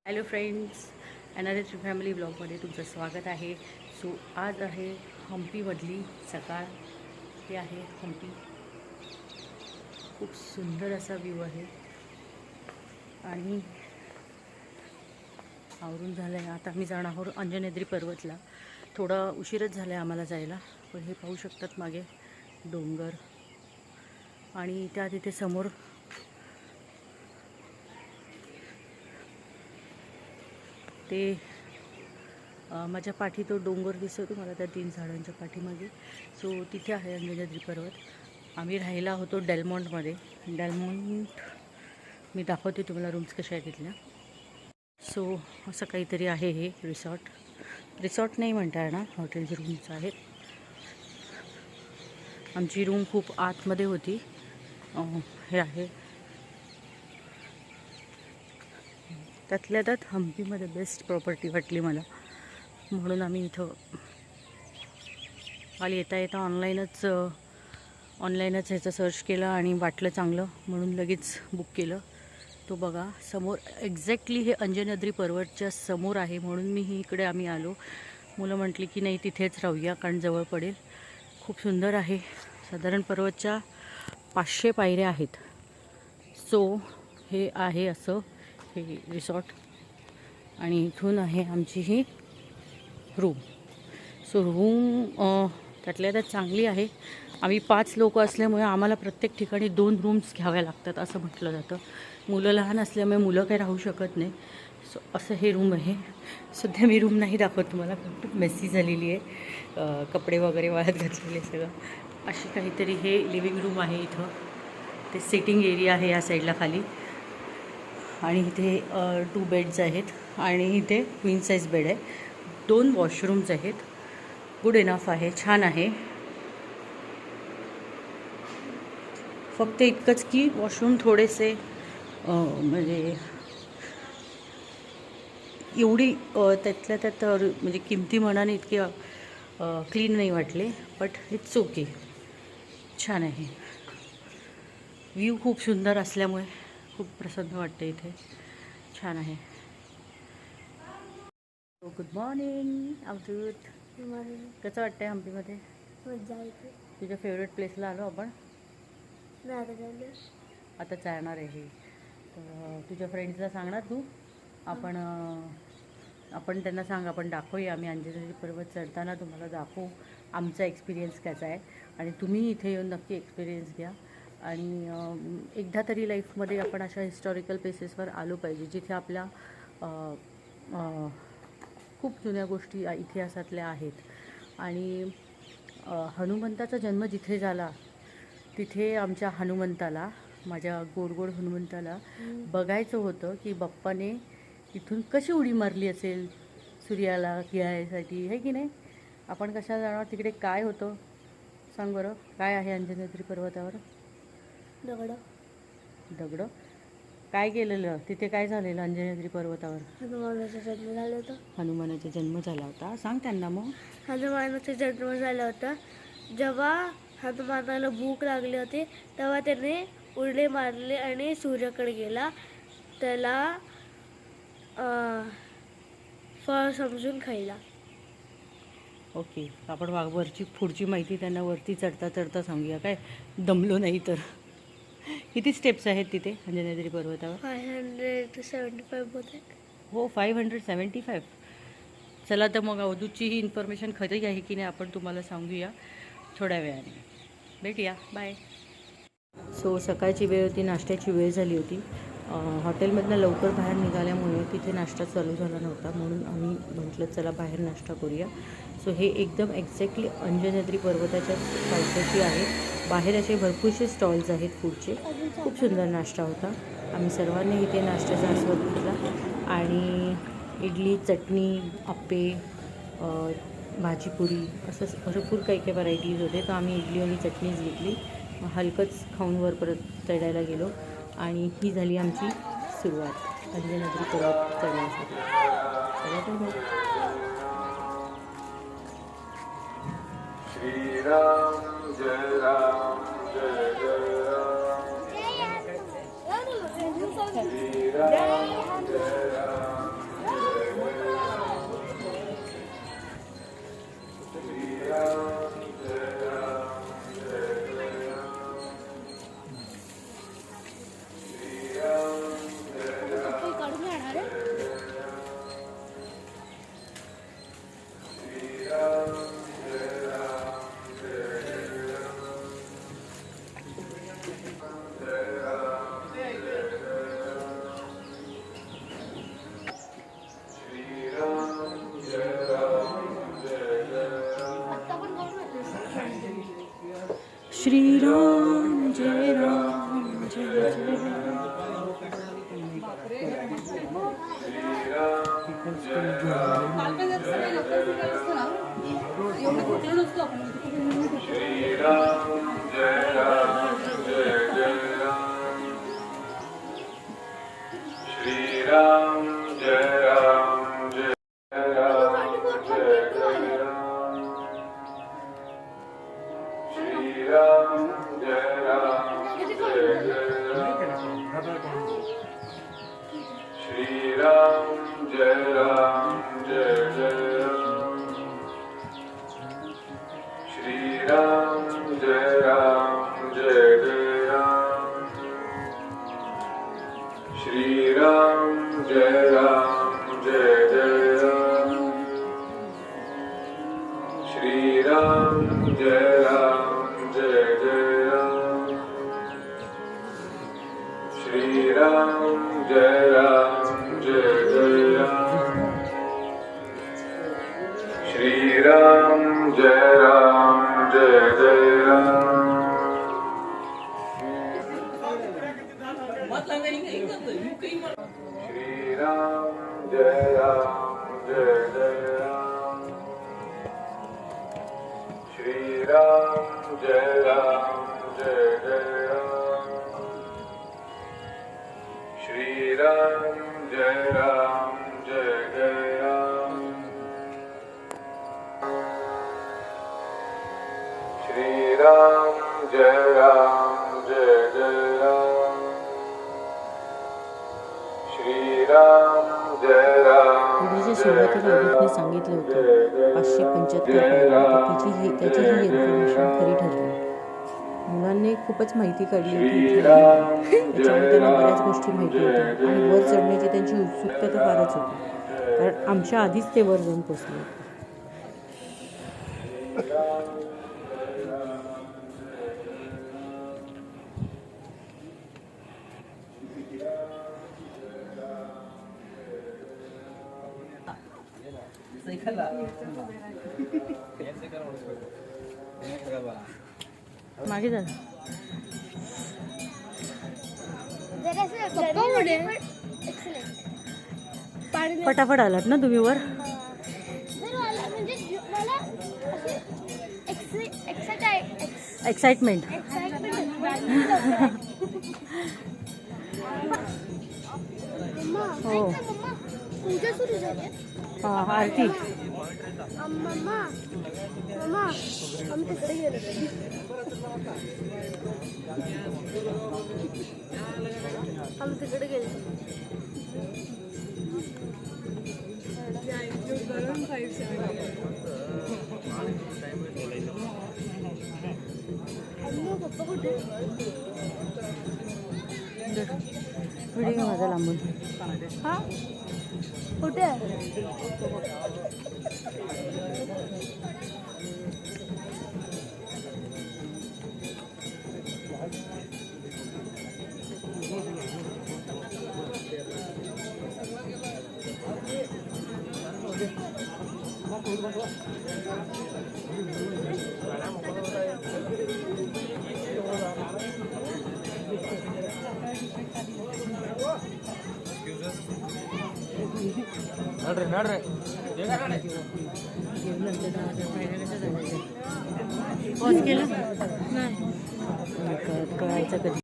Hello friends, another family ब्लॉगमध्ये तुमचं स्वागत आहे. सो आज आहे हम्पीमधली सकाळ. हे आहे हम्पी. खूप सुंदर असा व्ह्यू आहे आणि आवरून झालं आहे. आता आम्ही जाणार आहोत अंजनेद्री पर्वतला. थोडा उशीरच झाला आहे आम्हाला जायला, पण हे पाहू शकतात मागे डोंगर आणि त्या तिथे समोर ते माझ्या पाठी तो डोंगर दिसतो मला त्या 3 झाडांच्या पाठीमागे. सो तिथे आहे अंजनेद्री पर्वत. आम्ही राहिला होतो डेलमॉन्टमध्ये. डेलमॉन्ट मी दाखवते तुम्हाला रूम्स कशा आहेत तिथल्या. सो असं काहीतरी आहे हे रिसॉर्ट नाही म्हणता येणार, हॉटेलचे रूम्स आहेत. आमची रूम खूप आतमध्ये होती. हे आहे त्यातल्या त्यात हम्पीमध्ये बेस्ट प्रॉपर्टी वाटली मला, म्हणून आम्ही इथं काल येता येता ऑनलाईनच ह्याचं सर्च केलं आणि वाटलं चांगलं म्हणून लगेच बुक केलं. तो बघा समोर एक्झॅक्टली हे अंजनेद्री पर्वतच्या समोर आहे, म्हणून मी इकडे आम्ही आलो. मुलं म्हटली की नाही तिथेच राहूया कारण जवळ पडेल. खूप सुंदर आहे. साधारण पर्वतच्या 500 पायऱ्या आहेत. सो हे आहे असं हे रिसॉर्ट आणि इथून आहे आमची ही रूम. सो रूम त्यातल्या त्यात चांगली आहे. आम्ही 5 लोक असल्यामुळे आम्हाला प्रत्येक ठिकाणी 2 रूम्स घ्याव्या लागतात असं म्हटलं जातं. मुलं लहान असल्यामुळे मुलं काही राहू शकत नाही. सो असं हे रूम आहे. सध्या मी रूम नाही दाखवत तुम्हाला, खूप मेसी झालेली आहे. कपडे वगैरे वाळत घातलेले सगळं. अशी काहीतरी हे लिव्हिंग रूम आहे. इथं ते सिटिंग एरिया आहे या साईडला खाली आणि इथे 2 बेड्स आहेत आणि इथे क्वीन साईज बेड आहे. 2 वॉशरूम्स आहेत. गुड इनफ आहे, छान आहे. फक्त इतकंच की वॉशरूम थोडेसे म्हणजे एवढी त्यातल्या त्यात म्हणजे किमती मनाने इतके क्लीन नाही वाटले, बट इट्स ओके, छान आहे. व्ह्यू खूप सुंदर असल्यामुळे खूप प्रसन्न वाटतं इथे, छान आहे. Good morning Avdhoot. कसं वाटतंय हम्पीमध्ये? तुझ्या फेवरेट प्लेसला आलो आपण. आता जाणार आहे. तर तुझ्या फ्रेंड्सला सांगणार तू. आपण त्यांना सांग आपण दाखवूया. आम्ही अंजनेद्री पर्वत चढताना तुम्हाला दाखवू आमचा एक्सपिरियन्स कसा आहे आणि तुम्ही इथे येऊन नक्की एक्सपिरियन्स घ्या. आणि एकदा तरी लाईफमध्ये आपण अशा हिस्टॉरिकल प्लेसेसवर आलो पाहिजे जिथे आपल्या खूप जुन्या गोष्टी इतिहासातल्या आहेत. आणि हनुमंताचा जन्म जिथे झाला तिथे आमच्या हनुमंताला, माझ्या गोड हनुमंताला बघायचं होतं की बाप्पाने इथून कशी उडी मारली असेल सूर्याला घ्यायसाठी, आहे की नाही. आपण कशा जाणार तिकडे? काय होतं सांग बरं, काय आहे अंजनेद्री पर्वतावर? दगड. काय केलेलं तिथे? काय झालेलं अंजनेद्री पर्वतावर? हनुमानाचा जन्म झाला होता. सांग त्यांना मग. हनुमानाचा जन्म झाला होता. जेव्हा हनुमानाला भूक लागली होती तेव्हा त्याने उडे मारले आणि सूर्याकडे गेला. त्याला फळ समजून खायला. ओके, आपण वरची पुढची माहिती त्यांना वरती चढता सांगूया, काय दमलो नाही तर. किती स्टेप्स आहेत तिथे अंजनेद्री पर्वतावर? 575 होते. हो, 575. चला तर मग अवधूतची ही इन्फॉर्मेशन खरी आहे की नाही आपण तुम्हाला सांगूया थोड्या वेळाने. भेटूया, बाय. सो सकाळची वेळ होती, नाश्त्याची वेळ झाली होती. हॉटेलमधनं लवकर बाहेर निघाल्यामुळे तिथे नाश्ता चालू झाला नव्हता, म्हणून आम्ही म्हटलं चला बाहेर नाश्ता करूया. सो हे एकदम एक्झॅक्टली अंजनेद्री पर्वताच्या पायथ्याशी आहे. बाहेर असे भरपूरसे स्टॉल्स आहेत फूडचे. खूप सुंदर नाश्ता होता. आम्ही सर्वांनी इथे नाश्त्याचा आस्वाद घेतला आणि इडली, चटणी, आप्पे, भाजीपुरी असं भरपूर काही व्हरायटीज होते. तर आम्ही इडली आणि चटणीच घेतली. हलकंच खाऊन वर परत चढायला गेलो आणि ही झाली आमची सुरुवात अंजनेद्री पर्वत चढण्यासाठी. चला तर मग. श्रीराम जय राम जय जय राम, श्रीराम जय राम श्रीराम जय राम जय जय Ram Jai Ram Jai Ram Jai Ram Shri Ram Jai Ram Jai Ram Shri Ram Jai Ram Jai Ram Shri Ram Jai Ram Jai Ram Shri Ram Jai Ram Jai Ram Shri Ram Jai Ram Jai Ram Shri Ram Jai Ram Jai Ram Shri Ram Jai Ram Jai Ram Shri Ram Jai Ram Jai Ram Shri Ram Jai Ram Jai Ram Shri Ram Jai Ram Jai Ram Shri Ram Jai Ram Jai Ram Shri Ram Jai Ram व्हिडिओच्या सुरुवातीला अभितने सांगितलं होतं 575 त्याची ही information खरी ठरली. मुलांनी खूपच माहिती काढली होती इथे. त्याच्यामुळे त्यांना बऱ्याच गोष्टी माहिती होत्या आणि वर चढण्याची त्यांची उत्सुकता तर फारच होती, कारण आमच्या आधीच ते वर जाऊन पोचले होते. मागे जा. फटाफट आलात ना तुम्ही वर. एक्साइटमेंट. हो पूजा सुरू झाली. हां आरती. मम्मा मम्मा आम्ही तिकडे गेलो. आम्ही तिकडे गेलो. पप्पा कुठे? व्हिडिओ माझा लांबून. हा कुठे? पॉज केलं नाही कळायचं कधी.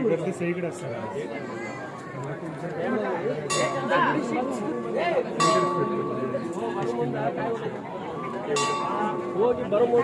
गर्दी सगळीकडे असणार. बरोबर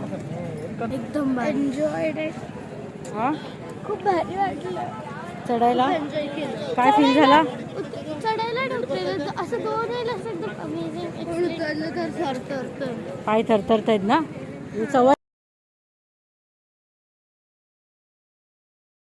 एकदम एन्जॉय हा खूप भारी वाटलं. चढायला एन्जॉय केलं. काय फील झाला? चढायला ढकलेलं असं दोन वेळेला असं एकदम अमेझिंग उतरलं तर थरथरतं. पाय थरथरत आहेत ना. सवय